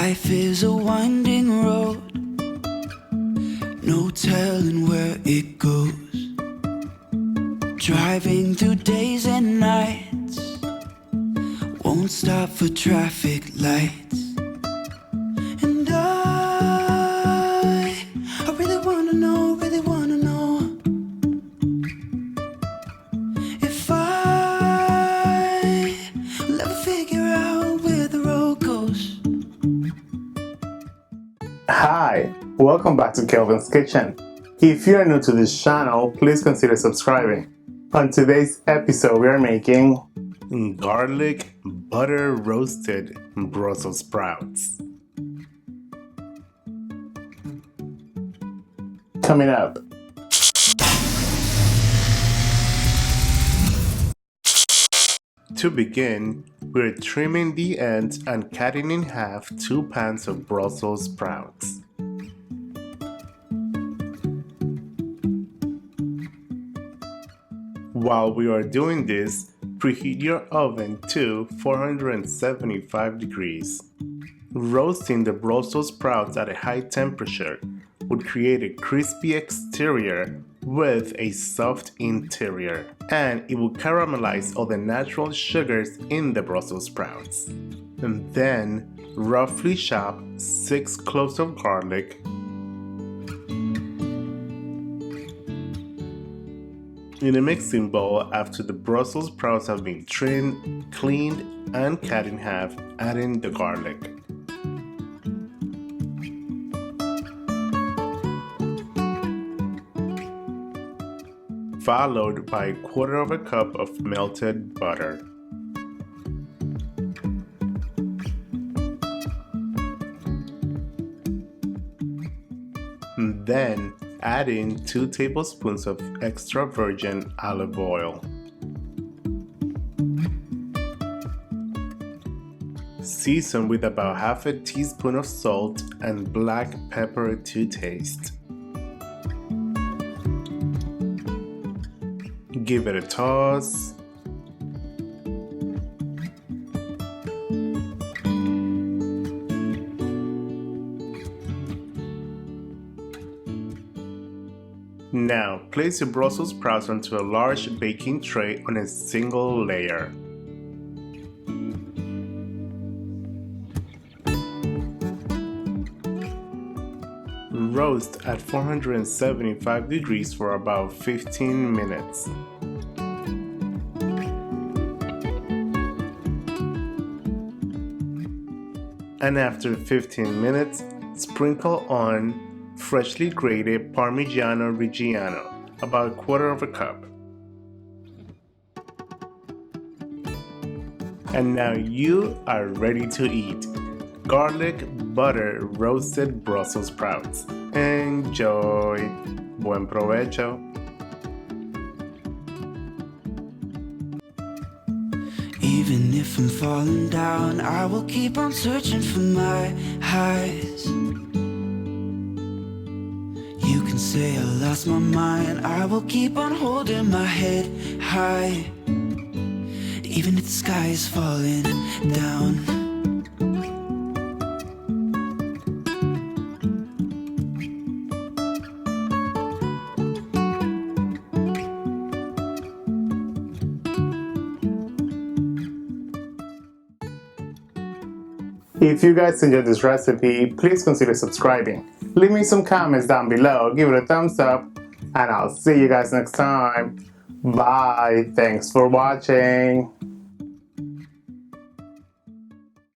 Life is a winding road, no telling where it goes. Driving through days and nights, won't stop for traffic lights. And I really wanna know if I will ever figure out where the road goes. Hi, welcome back to Kelvin's Kitchen. If you're new to this channel, please consider subscribing. On today's episode, we are making garlic butter roasted Brussels sprouts. Coming up. To begin, we're trimming the ends and cutting in half 2 pounds of Brussels sprouts. While we are doing this, preheat your oven to 475 degrees. Roasting the Brussels sprouts at a high temperature would create a crispy exterior with a soft interior, and it will caramelize all the natural sugars in the Brussels sprouts. And then roughly chop 6 cloves of garlic, in a mixing bowl. After the Brussels sprouts have been trimmed, cleaned, and cut in half, add in the garlic. Followed by a quarter of a cup of melted butter. And then add in 2 tablespoons of extra virgin olive oil. Season with about half a teaspoon of salt and black pepper to taste. Give it a toss. Now, place your Brussels sprouts onto a large baking tray on a single layer. Roast at 475 degrees for about 15 minutes. And after 15 minutes, sprinkle on freshly grated Parmesan Reggiano, about a quarter of a cup. And now you are ready to eat garlic butter roasted Brussels sprouts. Enjoy! Buen provecho! Even if I'm falling down, I will keep on searching for my highs. You can say I lost my mind, I will keep on holding my head high. Even if the sky is falling down. If you guys enjoyed this recipe, please consider subscribing. Leave me some comments down below, give it a thumbs up, and I'll see you guys next time. Bye, thanks for watching.